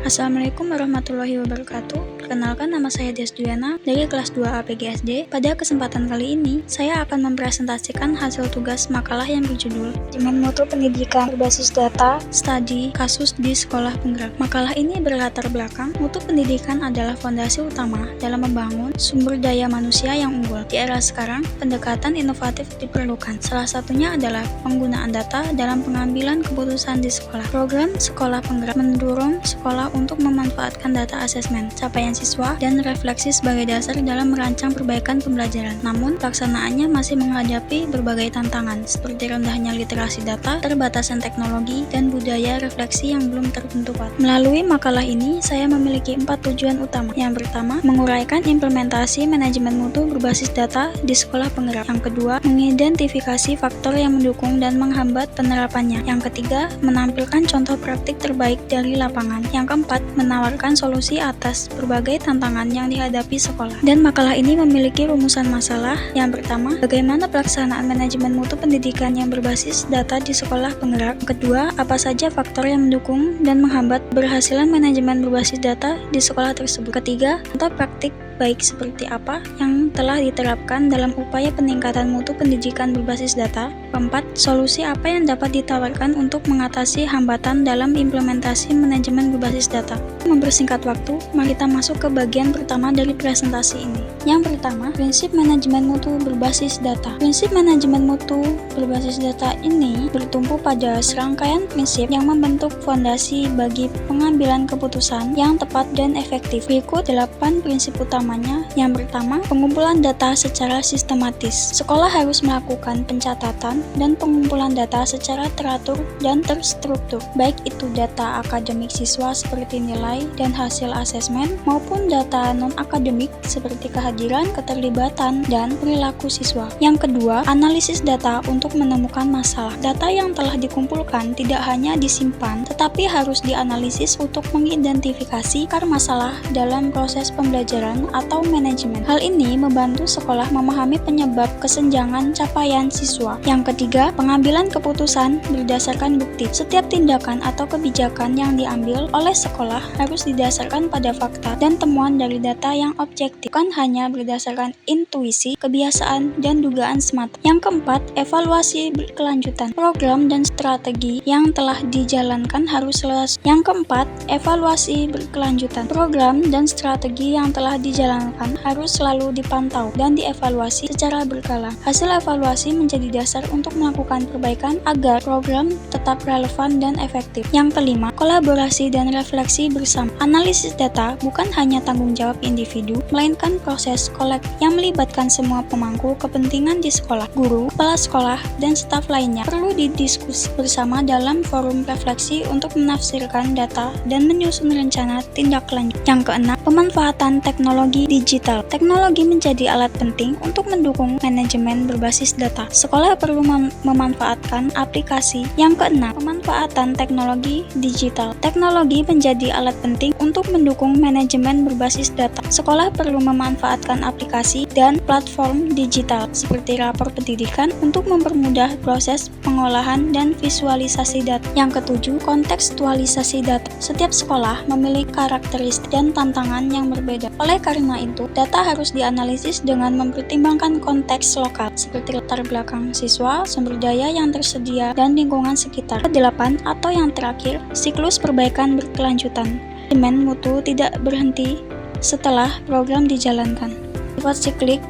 Assalamualaikum warahmatullahi wabarakatuh. Perkenalkan, nama saya Desduyana dari kelas 2A PGSD. Pada kesempatan kali ini, saya akan mempresentasikan hasil tugas makalah yang berjudul Manajemen Mutu Pendidikan Berbasis Data, Studi Kasus di Sekolah Penggerak. Makalah ini berlatar belakang mutu pendidikan adalah fondasi utama dalam membangun sumber daya manusia yang unggul. Di era sekarang, pendekatan inovatif diperlukan. Salah satunya adalah penggunaan data dalam pengambilan keputusan di sekolah. Program Sekolah Penggerak mendorong sekolah untuk memanfaatkan data asesmen, capaian siswa, dan refleksi sebagai dasar dalam merancang perbaikan pembelajaran. Namun, pelaksanaannya masih menghadapi berbagai tantangan, seperti rendahnya literasi data, keterbatasan teknologi, dan budaya refleksi yang belum terbentuk kuat. Melalui makalah ini, saya memiliki 4 tujuan utama. Yang pertama, menguraikan implementasi manajemen mutu berbasis data di sekolah penggerak. Yang kedua, mengidentifikasi faktor yang mendukung dan menghambat penerapannya. Yang ketiga, menampilkan contoh praktik terbaik dari lapangan. Yang keempat, menawarkan solusi atas berbagai tantangan yang dihadapi sekolah. Dan makalah ini memiliki rumusan masalah. Yang pertama, bagaimana pelaksanaan manajemen mutu pendidikan yang berbasis data di sekolah penggerak. Kedua, apa saja faktor yang mendukung dan menghambat keberhasilan manajemen berbasis data di sekolah tersebut. Ketiga, contoh praktik baik seperti apa yang telah diterapkan dalam upaya peningkatan mutu pendidikan berbasis data. Keempat, solusi apa yang dapat ditawarkan untuk mengatasi hambatan dalam implementasi manajemen berbasis data. Mempersingkat waktu, mari kita masuk ke bagian pertama dari presentasi ini. Yang pertama, prinsip manajemen mutu berbasis data. Prinsip manajemen mutu berbasis data ini bertumpu pada serangkaian prinsip yang membentuk fondasi bagi pengambilan keputusan yang tepat dan efektif. Berikut 8 prinsip utama. Yang pertama, pengumpulan data secara sistematis. Sekolah harus melakukan pencatatan dan pengumpulan data secara teratur dan terstruktur, baik itu data akademik siswa seperti nilai dan hasil asesmen, maupun data non-akademik seperti kehadiran, keterlibatan, dan perilaku siswa. Yang kedua, analisis data untuk menemukan masalah. Data yang telah dikumpulkan tidak hanya disimpan, tetapi harus dianalisis untuk mengidentifikasi akar masalah dalam proses pembelajaran atau manajemen. Hal ini membantu sekolah memahami penyebab kesenjangan capaian siswa. Yang ketiga, pengambilan keputusan berdasarkan bukti. Setiap tindakan atau kebijakan yang diambil oleh sekolah harus didasarkan pada fakta dan temuan dari data yang objektif, bukan hanya berdasarkan intuisi, kebiasaan, dan dugaan semata. Yang keempat, evaluasi berkelanjutan. Program dan strategi yang telah dijalankan harus selesai. Yang keempat, evaluasi berkelanjutan. Program dan strategi yang telah dijalankan harus selalu dipantau dan dievaluasi secara berkala. Hasil evaluasi menjadi dasar untuk melakukan perbaikan agar program tetap relevan dan efektif. Yang kelima, kolaborasi dan refleksi bersama. Analisis data bukan hanya tanggung jawab individu, melainkan proses kolektif yang melibatkan semua pemangku kepentingan di sekolah, guru, kepala sekolah, dan staf lainnya. Perlu didiskusi bersama dalam forum refleksi untuk menafsirkan data dan menyusun rencana tindak lanjut. Yang keenam, pemanfaatan teknologi digital. Teknologi menjadi alat penting untuk mendukung manajemen berbasis data. Sekolah perlu memanfaatkan aplikasi. Yang keenam, pemanfaatan teknologi digital. Teknologi menjadi alat penting untuk mendukung manajemen berbasis data. Sekolah perlu memanfaatkan aplikasi dan platform digital seperti rapor pendidikan untuk mempermudah proses pengolahan dan visualisasi data. Yang ketujuh, kontekstualisasi data. Setiap sekolah memiliki karakteristik dan tantangan yang berbeda. Oleh karena itu, data harus dianalisis dengan mempertimbangkan konteks lokal, seperti latar belakang siswa, sumber daya yang tersedia, dan lingkungan sekitar. Kedelapan, atau yang terakhir, siklus perbaikan berkelanjutan. Manajemen mutu tidak berhenti setelah program dijalankan. Sifat siklik,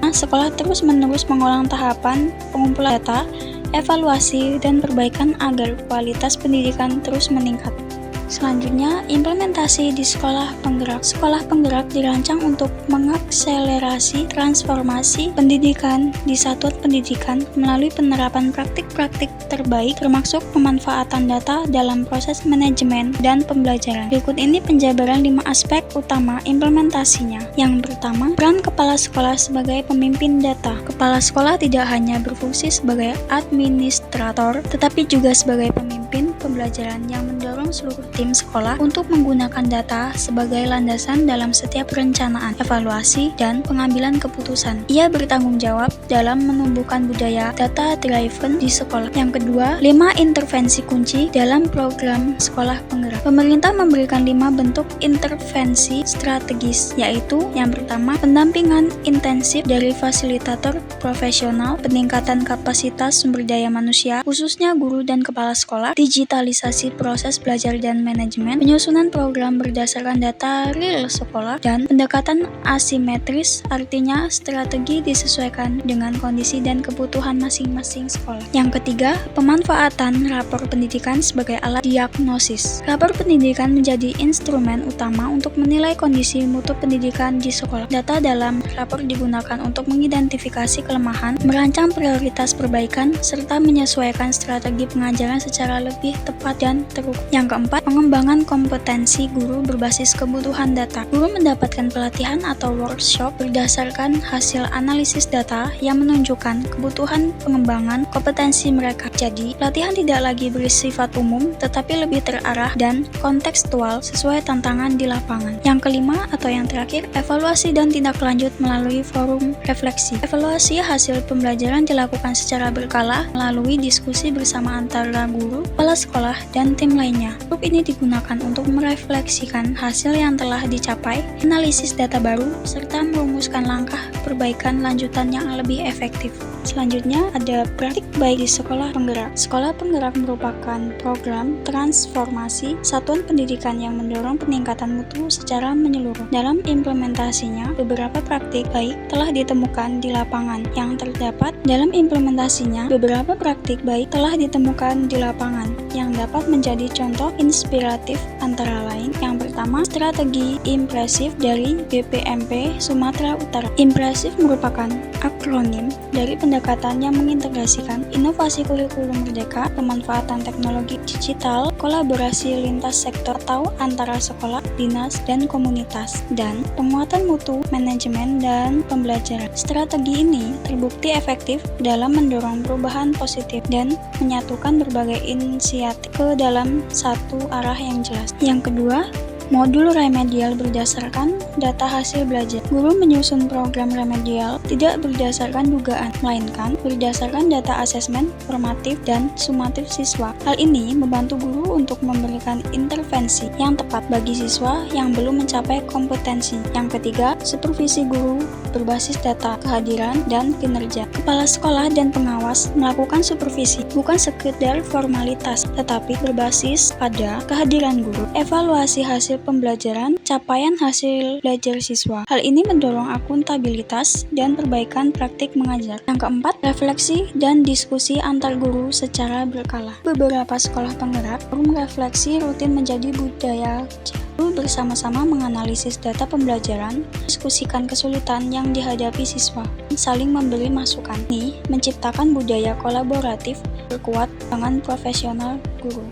sekolah terus-menerus mengulang tahapan pengumpulan data, evaluasi, dan perbaikan agar kualitas pendidikan terus meningkat. Selanjutnya, implementasi di sekolah penggerak. Sekolah penggerak dirancang untuk mengakselerasi transformasi pendidikan di satuan pendidikan melalui penerapan praktik-praktik terbaik termasuk pemanfaatan data dalam proses manajemen dan pembelajaran. Berikut ini penjabaran 5 aspek utama implementasinya. Yang pertama, peran kepala sekolah sebagai pemimpin data. Kepala sekolah tidak hanya berfungsi sebagai administrator administrator, tetapi juga sebagai pemimpin pembelajaran yang mendorong seluruh tim sekolah untuk menggunakan data sebagai landasan dalam setiap perencanaan, evaluasi, dan pengambilan keputusan. Ia bertanggung jawab dalam menumbuhkan budaya data-driven di sekolah. Yang kedua, 5 intervensi kunci dalam program sekolah penggerak. Pemerintah memberikan 5 bentuk intervensi strategis, yaitu yang pertama, pendampingan intensif dari fasilitator profesional, peningkatan kapasitas sumber daya manusia, khususnya guru dan kepala sekolah, digitalisasi proses belajar dan manajemen, penyusunan program berdasarkan data real sekolah, dan pendekatan asimetris, artinya strategi disesuaikan dengan kondisi dan kebutuhan masing-masing sekolah. Yang ketiga, pemanfaatan rapor pendidikan sebagai alat diagnosis. Rapor pendidikan menjadi instrumen utama untuk menilai kondisi mutu pendidikan di sekolah. Data dalam rapor digunakan untuk mengidentifikasi kelemahan, merancang prioritas perbaikan, serta menyesuaikan strategi pengajaran secara lebih tepat dan terukur. Yang keempat, pengembangan kompetensi guru berbasis kebutuhan data. Guru mendapatkan pelatihan atau workshop berdasarkan hasil analisis data yang menunjukkan kebutuhan pengembangan kompetensi mereka. Jadi, pelatihan tidak lagi bersifat umum, tetapi lebih terarah dan kontekstual sesuai tantangan di lapangan. Yang kelima atau yang terakhir, evaluasi dan tindak lanjut melalui forum refleksi. Evaluasi hasil pembelajaran dilakukan secara berkala melalui diskusi bersama antara guru, kepala sekolah, dan tim lainnya. Grup ini digunakan untuk merefleksikan hasil yang telah dicapai, analisis data baru, serta merumuskan langkah perbaikan lanjutan yang lebih efektif. Selanjutnya ada praktik baik di sekolah penggerak. Sekolah penggerak merupakan program transformasi satuan pendidikan yang mendorong peningkatan mutu secara menyeluruh. Dalam implementasinya, beberapa praktik baik telah ditemukan di lapangan. Yang terdapat dalam implementasinya, beberapa praktik baik telah ditemukan di lapangan yang dapat menjadi contoh inspiratif antara lain. Yang pertama, strategi impresif dari BPMP Sumatera Utara. Impresif merupakan akronim dari pendekatan yang mengintegrasikan inovasi kurikulum merdeka, pemanfaatan teknologi digital, kolaborasi lintas sektor atau antara sekolah, dinas, dan komunitas, dan penguatan mutu, manajemen, dan pembelajaran. Strategi ini terbukti efektif dalam mendorong perubahan positif dan menyatukan berbagai inisiatif ke dalam satu arah yang jelas. Yang kedua, modul remedial berdasarkan data hasil belajar. Guru menyusun program remedial tidak berdasarkan dugaan, melainkan berdasarkan data asesmen formatif dan sumatif siswa. Hal ini membantu guru untuk memberikan intervensi yang tepat bagi siswa yang belum mencapai kompetensi. Yang ketiga, supervisi guru berbasis data, kehadiran, dan kinerja. Kepala sekolah dan pengawas melakukan supervisi, bukan sekedar formalitas, tetapi berbasis pada kehadiran guru. Evaluasi hasil pembelajaran, capaian hasil belajar siswa. Hal ini mendorong akuntabilitas dan perbaikan praktik mengajar. Yang keempat, refleksi dan diskusi antar guru secara berkala. Beberapa sekolah penggerak, forum refleksi rutin menjadi budaya. Guru bersama-sama menganalisis data pembelajaran, diskusikan kesulitan yang dihadapi siswa, saling memberi masukan. Ini menciptakan budaya kolaboratif, berkuat dengan profesional guru.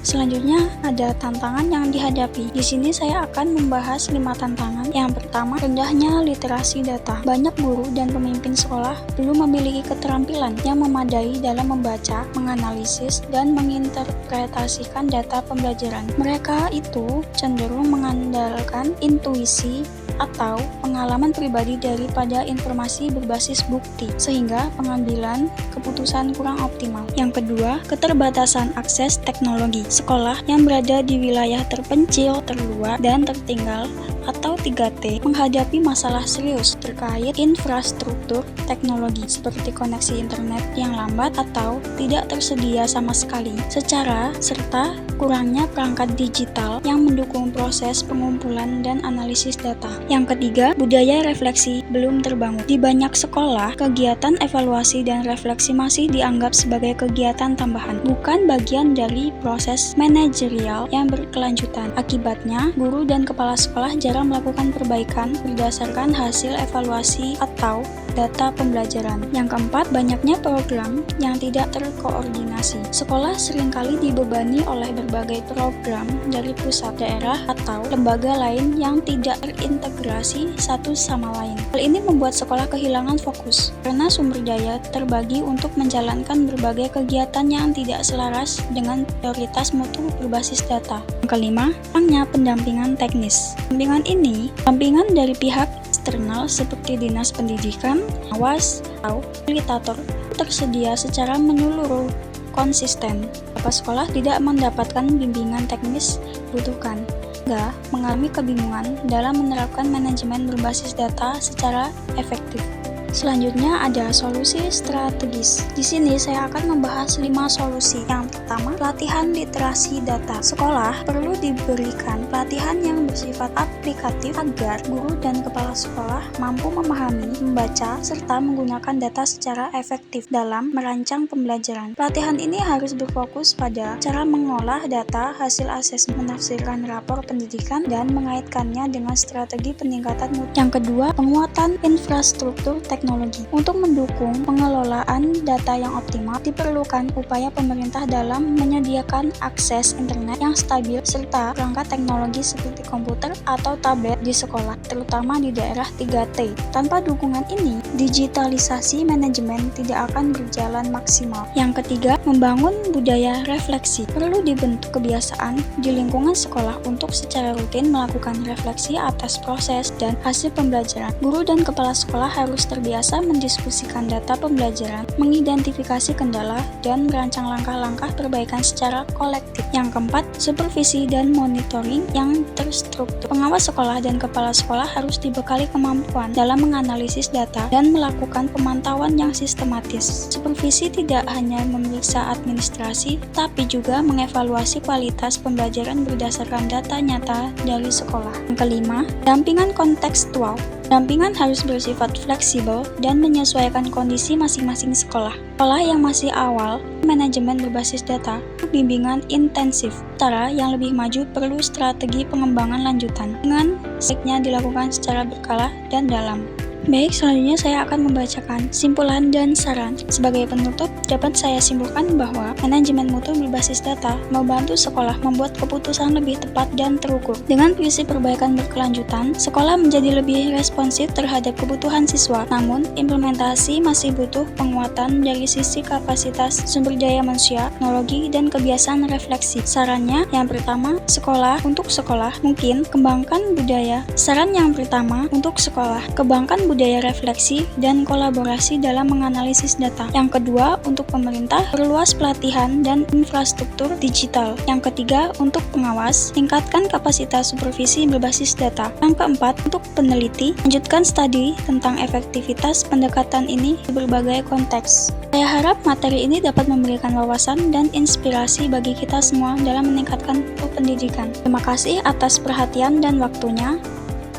Selanjutnya ada tantangan yang dihadapi. Di sini saya akan membahas 5 tantangan. Yang pertama, rendahnya literasi data. Banyak guru dan pemimpin sekolah belum memiliki keterampilan yang memadai dalam membaca, menganalisis, dan menginterpretasikan data pembelajaran. Mereka itu cenderung mengandalkan intuisi atau pengalaman pribadi daripada informasi berbasis bukti, sehingga pengambilan keputusan kurang optimal. Yang kedua, keterbatasan akses teknologi. Sekolah yang berada di wilayah terpencil, terluar, dan tertinggal atau 3T menghadapi masalah serius terkait infrastruktur teknologi seperti koneksi internet yang lambat atau tidak tersedia sama sekali, serta kurangnya perangkat digital yang mendukung proses pengumpulan dan analisis data. Yang ketiga, budaya refleksi belum terbangun. Di banyak sekolah, kegiatan evaluasi dan refleksi masih dianggap sebagai kegiatan tambahan, bukan bagian dari proses manajerial yang berkelanjutan. Akibatnya, guru dan kepala sekolah jarang melakukan perbaikan berdasarkan hasil evaluasi atau data pembelajaran. Yang keempat, banyaknya program yang tidak terkoordinasi. Sekolah seringkali dibebani oleh berbagai program dari pusat, daerah, atau lembaga lain yang tidak terintegrasi satu sama lain. Hal ini membuat sekolah kehilangan fokus karena sumber daya terbagi untuk menjalankan berbagai kegiatan yang tidak selaras dengan prioritas mutu berbasis data. Yang kelima, kurangnya pendampingan teknis. Pendampingan dari pihak eksternal seperti Dinas Pendidikan, pengawas, atau fasilitator tersedia secara menyeluruh konsisten. Beberapa sekolah tidak mendapatkan bimbingan teknis dibutuhkan, sehingga mengalami kebingungan dalam menerapkan manajemen berbasis data secara efektif. Selanjutnya ada solusi strategis. Di sini saya akan membahas 5 solusi. Yang pertama, pelatihan literasi data. Sekolah perlu diberikan pelatihan yang bersifat aplikatif agar guru dan kepala sekolah mampu memahami, membaca, serta menggunakan data secara efektif dalam merancang pembelajaran. Pelatihan ini harus berfokus pada cara mengolah data, hasil asesmen, menafsirkan rapor pendidikan, dan mengaitkannya dengan strategi peningkatan mutu. Yang kedua, penguatan infrastruktur teknologi. Untuk mendukung pengelolaan data yang optimal, diperlukan upaya pemerintah dalam menyediakan akses internet yang stabil serta perangkat teknologi seperti komputer atau tablet di sekolah, terutama di daerah 3T. Tanpa dukungan ini, digitalisasi manajemen tidak akan berjalan maksimal. Yang ketiga, membangun budaya refleksi. Perlu dibentuk kebiasaan di lingkungan sekolah untuk secara rutin melakukan refleksi atas proses dan hasil pembelajaran. Guru dan kepala sekolah harus terbiasa mendiskusikan data pembelajaran, mengidentifikasi kendala, dan merancang langkah-langkah perbaikan secara kolektif. Yang keempat, supervisi dan monitoring yang terstruktur. Pengawas sekolah dan kepala sekolah harus dibekali kemampuan dalam menganalisis data dan melakukan pemantauan yang sistematis. Supervisi tidak hanya memeriksa administrasi, tapi juga mengevaluasi kualitas pembelajaran berdasarkan data nyata dari sekolah. Yang kelima, dampingan kontekstual. Dampingan harus bersifat fleksibel dan menyesuaikan kondisi masing-masing sekolah. Sekolah yang masih awal, manajemen berbasis data, bimbingan intensif. Sementara yang lebih maju perlu strategi pengembangan lanjutan, dengan sebaiknya dilakukan secara berkala dan dalam. Baik, selanjutnya saya akan membacakan simpulan dan saran. Sebagai penutup, dapat saya simpulkan bahwa manajemen mutu berbasis data membantu sekolah membuat keputusan lebih tepat dan terukur. Dengan prinsip perbaikan berkelanjutan, sekolah menjadi lebih responsif terhadap kebutuhan siswa. Namun, implementasi masih butuh penguatan dari sisi kapasitas sumber daya manusia, teknologi, dan kebiasaan refleksi. Sarannya, yang pertama, sekolah untuk sekolah mungkin kembangkan budaya. Saran yang pertama untuk sekolah, kembangkan budaya refleksi dan kolaborasi dalam menganalisis data. Yang kedua, untuk pemerintah, perluas pelatihan dan infrastruktur digital. Yang ketiga, untuk pengawas, tingkatkan kapasitas supervisi berbasis data. Yang keempat, untuk peneliti, lanjutkan studi tentang efektivitas pendekatan ini di berbagai konteks. Saya harap materi ini dapat memberikan wawasan dan inspirasi bagi kita semua dalam meningkatkan pendidikan. Terima kasih atas perhatian dan waktunya.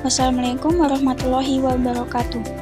Wassalamualaikum warahmatullahi wabarakatuh.